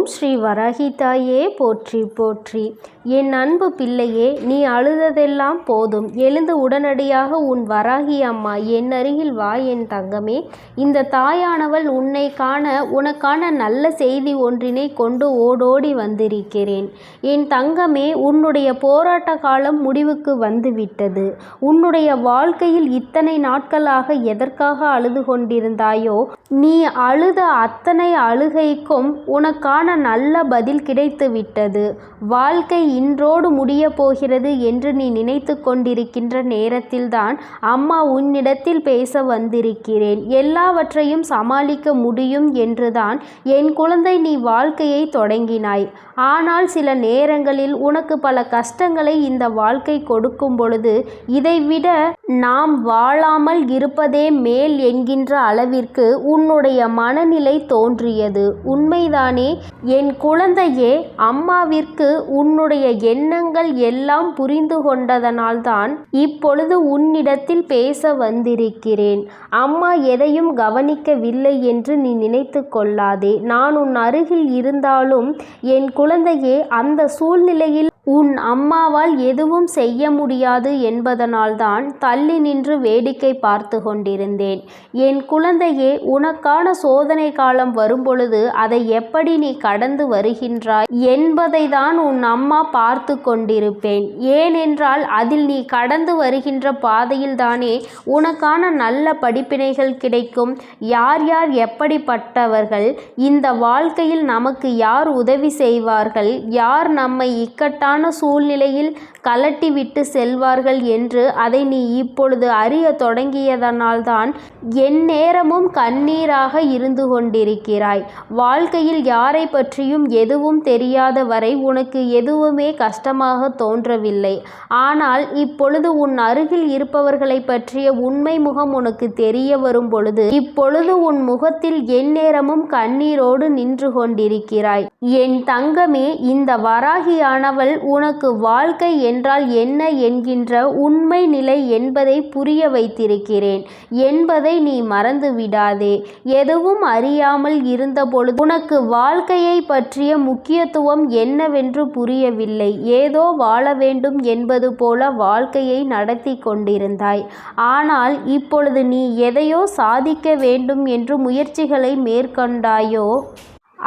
ஓம் ஸ்ரீ வராகி தாயே போற்றி போற்றி. என் அன்பு பிள்ளையே, நீ அழுததெல்லாம் போதும். எழுந்து உடனடியாக உன் வராகி அம்மா என் அருகில் வா என் தங்கமே. இந்த தாயானவள் உன்னை காண உனக்கான நல்ல செய்தி ஒன்றினை கொண்டு ஓடோடி வந்திருக்கிறேன். என் தங்கமே, உன்னுடைய போராட்ட காலம் முடிவுக்கு வந்துவிட்டது. உன்னுடைய வாழ்க்கையில் இத்தனை நாட்களாக எதற்காக அழுது கொண்டிருந்தாயோ, நீ அழுத அத்தனை அழுகைக்கும் உனக்கான நல்ல பதில் கிடைத்துவிட்டது. வாழ்க்கை இன்றோடு முடிய போகிறது என்று நீ நினைத்து கொண்டிருக்கின்ற நேரத்தில்தான் அம்மா உன்னிடத்தில் பேச வந்திருக்கிறேன். எல்லாவற்றையும் சமாளிக்க முடியும் என்றுதான் என் குழந்தை நீ வாழ்க்கையை தொடங்கினாய். ஆனால் சில நேரங்களில் உனக்கு பல கஷ்டங்களை இந்த வாழ்க்கை கொடுக்கும் பொழுது இதைவிட நாம் வாழாமல் இருப்பதே மேல் என்கின்ற அளவிற்கு உன்னுடைய மனநிலை தோன்றியது. உண்மைதானே என் குழந்தையே? அம்மாவிற்கு உன்னுடைய எண்ணங்கள் எல்லாம் புரிந்து கொண்டதனால்தான் இப்பொழுது உன்னிடத்தில் பேச வந்திருக்கிறேன். அம்மா எதையும் கவனிக்கவில்லை என்று நீ நினைத்து கொள்ளாதே. நான் உன் அருகில் இருந்தாலும் என் குழந்தையே, அந்த சூழ்நிலையில் உன் அம்மாவால் எதுவும் செய்ய முடியாது என்பதனால்தான் தள்ளி நின்று வேடிக்கை பார்த்து கொண்டிருந்தேன். என் குழந்தையே, உனக்கான சோதனை காலம் வரும்பொழுது அதை எப்படி நீ கடந்து வருகின்றாய் என்பதை தான் உன் அம்மா பார்த்து கொண்டிருப்பேன். ஏனென்றால் அதில் நீ கடந்து வருகின்ற பாதையில் தானே உனக்கான நல்ல படிப்பினைகள் கிடைக்கும். யார் யார் எப்படிப்பட்டவர்கள், இந்த வாழ்க்கையில் நமக்கு யார் உதவி செய்வார்கள், யார் நம்மை இக்கட்டான சூழ்நிலையில் கலட்டிவிட்டு செல்வார்கள் என்று அதை நீ இப்பொழுது அறிய தொடங்கியதனால்தான் எந்நேரமும் கண்ணீராக இருந்து கொண்டிருக்கிறாய். வாழ்க்கையில் யாரை பற்றியும் எதுவும் தெரியாத வரை உனக்கு எதுவுமே கஷ்டமாக தோன்றவில்லை. ஆனால் இப்பொழுது உன் அருகில் இருப்பவர்களை பற்றிய உண்மை முகம் உனக்கு தெரிய வரும் பொழுது இப்பொழுது உன் முகத்தில் எந்நேரமும் கண்ணீரோடு நின்று கொண்டிருக்கிறாய். என் தங்கமே, இந்த வராகியானவள் உனக்கு வாழ்க்கை என்றால் என்ன என்கின்ற உண்மை நிலை என்பதை புரிய வைத்திருக்கிறேன் என்பதை நீ மறந்து விடாதே. எதுவும் அறியாமல் இருந்தபொழுது உனக்கு வாழ்க்கையை பற்றிய முக்கியத்துவம் என்னவென்று புரியவில்லை. ஏதோ வாழ வேண்டும் என்பது போல வாழ்க்கையை நடத்தி கொண்டிருந்தாய். ஆனால் இப்பொழுது நீ எதையோ சாதிக்க வேண்டும் என்று முயற்சிகளை மேற்கொண்டாயோ,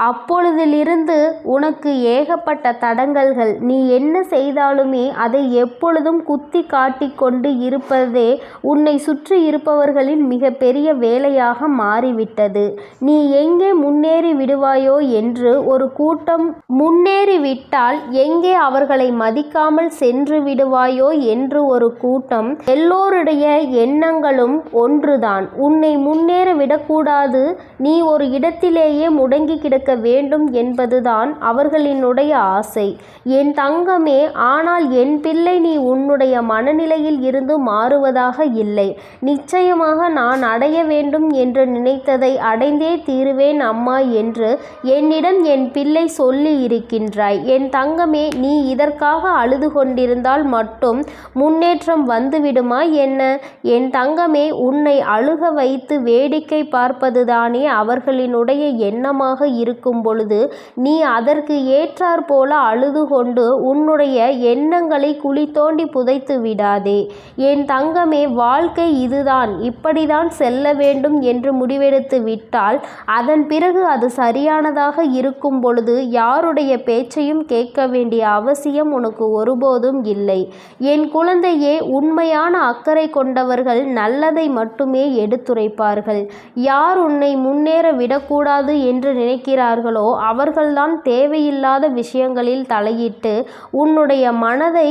அப்பொழுதிலிருந்து உனக்கு ஏகப்பட்ட தடங்கல்கள். நீ என்ன செய்தாலுமே அதை எப்பொழுதும் குத்தி காட்டி கொண்டு இருப்பதே உன்னை சுற்றி இருப்பவர்களின் மிக பெரிய வேலையாக மாறிவிட்டது. நீ எங்கே முன்னேறி விடுவாயோ என்று ஒரு கூட்டம், முன்னேறிவிட்டால் எங்கே அவர்களை மதிக்காமல் சென்று விடுவாயோ என்று ஒரு கூட்டம். எல்லோருடைய எண்ணங்களும் ஒன்றுதான், உன்னை முன்னேற விடக்கூடாது, நீ ஒரு இடத்திலேயே முடங்கி கிடக்க வேண்டும் என்பதுதான் அவர்களினுடைய ஆசை. என் தங்கமே, ஆனால் என் பிள்ளை, நீ உன்னுடைய மனநிலையில் இருந்து மாறுவதாக இல்லை. நிச்சயமாக நான் அடைய வேண்டும் என்று நினைத்ததை அடைந்தே தீருவேன் அம்மா என்று என்னிடம் என் பிள்ளை சொல்லி இருக்கின்றாய். என் தங்கமே, நீ இதற்காக அழுது கொண்டிருந்தால் மட்டும் முன்னேற்றம் வந்துவிடுமா என்ன? என் தங்கமே, உன்னை அழுக வைத்து வேடிக்கை பார்ப்பதுதானே அவர்களினுடைய எண்ணமாக இருக்கும் பொழுது நீ அதற்கு ஏற்றாற் போல அழுது கொண்டு உன்னுடைய எண்ணங்களை குழி தோண்டி புதைத்து விடாதே. என் தங்கமே, வாழ்க்கை இதுதான், இப்படிதான் செல்ல வேண்டும் என்று முடிவெடுத்து விட்டால் அதன் பிறகு அது சரியானதாக இருக்கும் பொழுது யாருடைய பேச்சையும் கேட்க வேண்டிய அவசியம் உனக்கு ஒருபோதும் இல்லை. என் குழந்தையே, உண்மையான அக்கறை கொண்டவர்கள் நல்லதை மட்டுமே எடுத்துரைப்பார்கள். யார் உன்னை முன்னேற விடக்கூடாது என்று நினைக்கிறார்களோ அவர்கள்தான் தேவையில்லாத விஷயங்களில் தலையிட்டு உன்னுடைய மனதை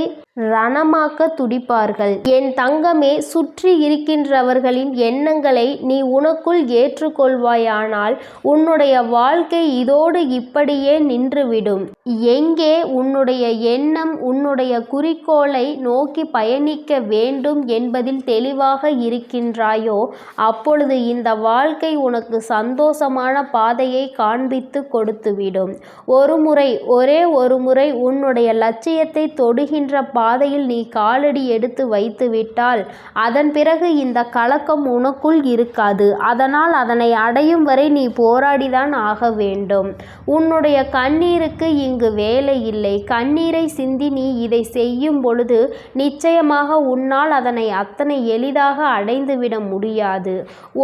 ரணமாக்க துடிப்பார்கள். என் தங்கமே, சுற்றி இருக்கின்றவர்களின் எண்ணங்களை நீ உனக்குள் ஏற்றுக்கொள்வாயானால் உன்னுடைய வாழ்க்கை இதோடு இப்படியே நின்றுவிடும். எங்கே உன்னுடைய எண்ணம் உன்னுடைய குறிக்கோளை நோக்கி பயணிக்க வேண்டும் என்பதில் தெளிவாக இருக்கின்றாயோ, அப்பொழுது இந்த வாழ்க்கை உனக்கு சந்தோஷமான பாதையை காண்பித்து கொடுத்துவிடும். ஒரே ஒரு முறை உன்னுடைய லட்சியத்தை தொடுகின்ற பாதையில் நீ காலடி எடுத்து வைத்துவிட்டால் அதன் பிறகு இந்த கலக்கம் உனக்குள் இருக்காது. அதனால் அதனை அடையும் வரை நீ போராடிதான் ஆக வேண்டும். உன்னுடைய கண்ணீருக்கு இங்கு வேலை இல்லை. கண்ணீரை சிந்தி நீ இதை செய்யும் பொழுது நிச்சயமாக உன்னால் அதனை அத்தனை எளிதாக அடைந்துவிட முடியாது.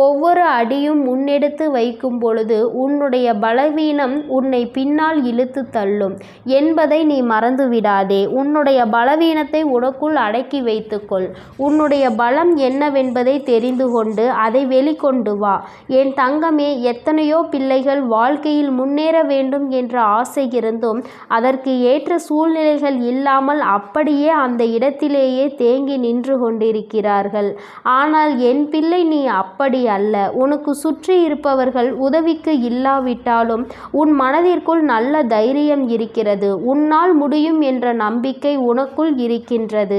ஒவ்வொரு அடியும் முன்னெடுத்து வைக்கும் பொழுது உன்னுடைய பலவீனம் உன்னை பின்னால் இழுத்து தள்ளும் என்பதை நீ மறந்துவிடாதே. உன்னுடைய பலவீனத்தை உனக்குள் அடக்கி வைத்துக்கொள். உன்னுடைய பலம் என்னவென்பதை தெரிந்து கொண்டு அதை வெளிக்கொண்டு வா. என் தங்கமே, எத்தனையோ பிள்ளைகள் வாழ்க்கையில் முன்னேற வேண்டும் என்ற ஆசை இருந்தும் அதற்கு ஏற்ற சூழ்நிலைகள் இல்லாமல் அப்படியே அந்த இடத்திலேயே தேங்கி நின்று கொண்டிருக்கிறார்கள். ஆனால் என் பிள்ளை, நீ அப்படி அல்ல. உனக்கு சுற்றி இருப்பவர்கள் உதவிக்கு இல்லாவிட்டாலும் உன் மனதிற்குள் நல்ல தைரியம் இருக்கிறது. உன்னால் முடியும் என்ற நம்பிக்கை உனக்குள் இருக்கின்றது.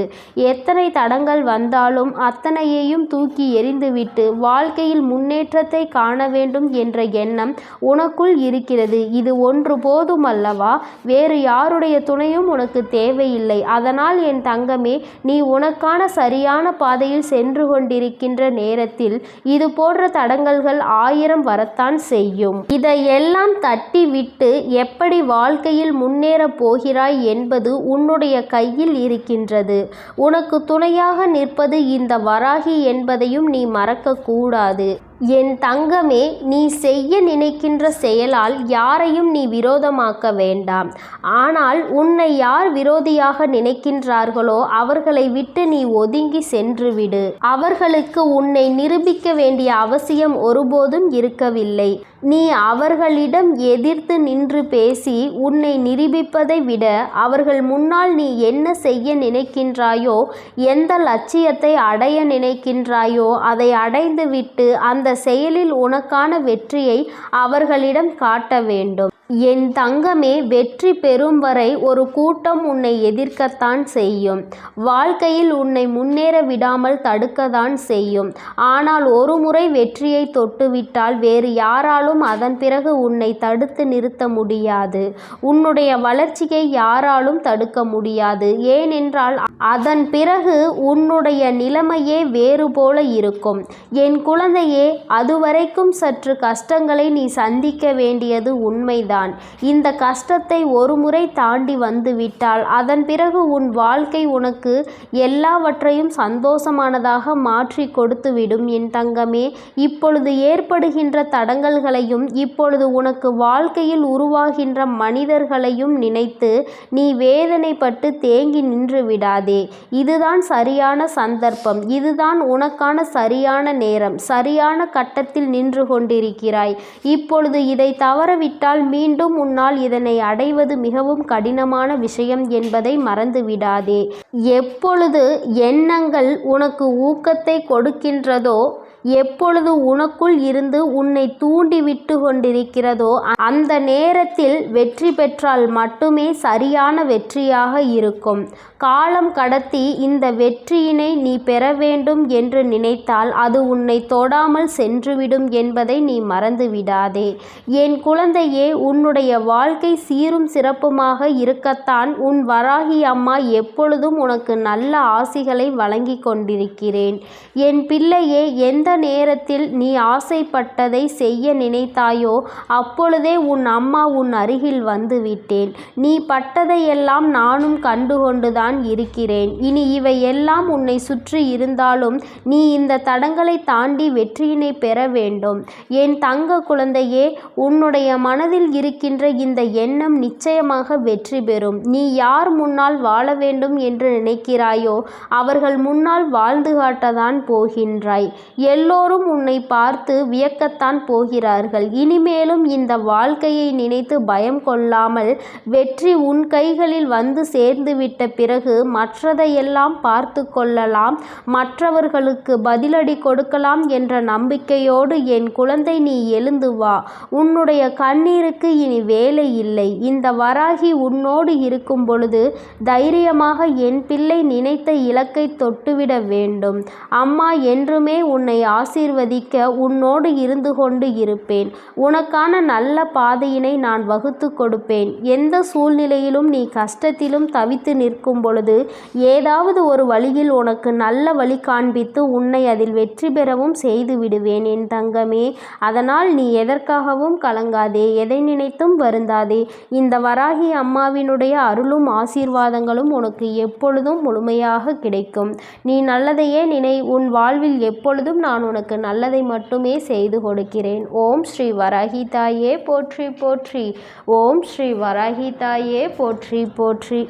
எத்தனை தடங்கள் வந்தாலும் அத்தனையையும் தூக்கி எறிந்துவிட்டு வாழ்க்கையில் முன்னேற்றத்தை காண வேண்டும் என்ற எண்ணம் உனக்குள் இருக்கிறது. இது ஒன்று போதும் அல்லவா? வேறு யாருடைய துணையும் உனக்கு தேவையில்லை. அதனால் என் தங்கமே, நீ உனக்கான சரியான பாதையில் சென்று கொண்டிருக்கின்ற நேரத்தில் இது போன்ற தடங்கல்கள் 1000 வரத்தான் செய்யும். இதையெல்லாம் தட்டி விட்டு எப்படி வாழ்க்கையில் முன்னேறப் போகிறாய் என்பது உன்னுடைய கையில் இருக்கின்றது. உனக்கு துணையாக நிற்பது இந்த வராகி என்பதையும் நீ மறக்கக்கூடாது. என் தங்கமே, நீ செய்ய நினைக்கின்ற செயலால் யாரையும் நீ விரோதமாக்க வேண்டாம். ஆனால் உன்னை யார் விரோதியாக நினைக்கின்றார்களோ அவர்களை விட்டு நீ ஒதுங்கி சென்றுவிடு. அவர்களுக்கு உன்னை நிரூபிக்க வேண்டிய அவசியம் ஒருபோதும் இருக்கவில்லை. நீ அவர்களிடம் எதிர்த்து நின்று பேசி உன்னை நிரூபிப்பதை விட அவர்கள் முன்னால் நீ என்ன செய்ய நினைக்கின்றாயோ, எந்த லட்சியத்தை அடைய நினைக்கின்றாயோ அதை அடைந்துவிட்டு அந்த செயலில் உனக்கான வெற்றியை அவர்களிடம் காட்ட வேண்டும். என் தங்கமே, வெற்றி பெறும் வரை ஒரு கூட்டம் உன்னை எதிர்க்கத்தான் செய்யும். வாழ்க்கையில் உன்னை முன்னேற விடாமல் தடுக்கத்தான் செய்யும். ஆனால் ஒரு முறை வெற்றியை தொட்டுவிட்டால் வேறு யாராலும் அதன் பிறகு உன்னை தடுத்து நிறுத்த முடியாது. உன்னுடைய வளர்ச்சியை யாராலும் தடுக்க முடியாது. ஏனென்றால் அதன் பிறகு உன்னுடைய நிலைமையே வேறு போல இருக்கும். என் குழந்தையே, அதுவரைக்கும் சற்று கஷ்டங்களை நீ சந்திக்க வேண்டியது உண்மைதான். இந்த கஷ்டத்தை ஒரு முறை தாண்டி வந்துவிட்டால் அதன் பிறகு உன் வாழ்க்கை உனக்கு எல்லாவற்றையும் சந்தோஷமானதாக மாற்றி கொடுத்துவிடும். என் தங்கமே, இப்பொழுது ஏற்படுகின்ற தடங்கல்களையும் இப்பொழுது உனக்கு வாழ்க்கையில் உருவாகின்ற மனிதர்களையும் நினைத்து நீ வேதனைப்பட்டு தேங்கி நின்று விடாதே. இதுதான் சரியான சந்தர்ப்பம். இதுதான் உனக்கான சரியான நேரம். சரியான கட்டத்தில் நின்று கொண்டிருக்கிறாய். இப்பொழுது இதை தவறவிட்டால் மீண்டும் உன்னால் இதனை அடைவது மிகவும் கடினமான விஷயம் என்பதை மறந்துவிடாதே. எப்பொழுது எண்ணங்கள் உனக்கு ஊக்கத்தை கொடுக்கின்றதோ, எப்பொழுது உனக்குள் இருந்து உன்னை தூண்டிவிட்டு கொண்டிருக்கிறதோ அந்த நேரத்தில் வெற்றி பெற்றால் மட்டுமே சரியான வெற்றியாக இருக்கும். காலம் கடத்தி இந்த வெற்றியினை நீ பெற வேண்டும் என்று நினைத்தால் அது உன்னை தொடாமல் சென்றுவிடும் என்பதை நீ மறந்துவிடாதே. என் குழந்தையே, உன்னுடைய வாழ்க்கை சீரும் சிறப்புமாக இருக்கத்தான் உன் வராகி அம்மா எப்பொழுதும் உனக்கு நல்ல ஆசிகளை வழங்கி கொண்டிருக்கிறேன். என் பிள்ளையே, எந்த நேரத்தில் நீ ஆசைப்பட்டதை செய்ய நினைத்தாயோ அப்பொழுதே உன் அம்மா உன் அருகில் வந்து விட்டேன். நீ பட்டதையெல்லாம் நானும் கண்டுகொண்டுதான் இருக்கிறேன். இனி இவை எல்லாம் உன்னை சுற்றி இருந்தாலும் நீ இந்த தடங்களை தாண்டி வெற்றியினை பெற வேண்டும். என் தங்க குழந்தையே, உன்னுடைய மனதில் இருக்கின்ற இந்த எண்ணம் நிச்சயமாக வெற்றி பெறும். நீ யார் முன்னால் வாழ வேண்டும் என்று நினைக்கிறாயோ அவர்கள் முன்னால் வாழ்ந்து காட்டத்தான் போகின்றாய். எல்லோரும் உன்னை பார்த்து வியக்கத்தான் போகிறார்கள். இனிமேலும் இந்த வாழ்க்கையை நினைத்து பயம் கொள்ளாமல் வெற்றி உன் கைகளில் வந்து சேர்ந்துவிட்ட பிறகு மற்றதையெல்லாம் பார்த்து கொள்ளலாம், மற்றவர்களுக்கு பதிலடி கொடுக்கலாம் என்ற நம்பிக்கையோடு என் குழந்தை நீ எழுந்து வா. உன்னுடைய கண்ணீருக்கு இனி வேலை இல்லை. இந்த வராகி உன்னோடு இருக்கும் பொழுது தைரியமாக என் பிள்ளை நினைத்த இலக்கை தொட்டுவிட வேண்டும். அம்மா என்றுமே உன்னை ஆசீர்வதிக்க உன்னோடு இருந்து கொண்டு இருப்பேன். உனக்கான நல்ல பாதையினை நான் வகுத்து கொடுப்பேன். எந்த சூழ்நிலையிலும் நீ கஷ்டத்திலும் தவித்து நிற்கும் பொழுது ஏதாவது ஒரு வழியில் உனக்கு நல்ல வழி காண்பித்து உன்னை அதில் வெற்றி பெறவும் செய்து விடுவேன் என் தங்கமே. அதனால் நீ எதற்காகவும் கலங்காதே, எதை நினைத்தும் வருந்தாதே. இந்த வராகி அம்மாவினுடைய அருளும் ஆசீர்வாதங்களும் உனக்கு எப்பொழுதும் முழுமையாக கிடைக்கும். நீ நல்லதையே நினை. உன் வாழ்வில் எப்பொழுதும் நான் உனக்கு நல்லதை மட்டுமே செய்து கொடுக்கிறேன். ஓம் ஸ்ரீ வராகி தாயே போற்றி போற்றி. ஓம் ஸ்ரீ வராகி தாயே போற்றி போற்றி.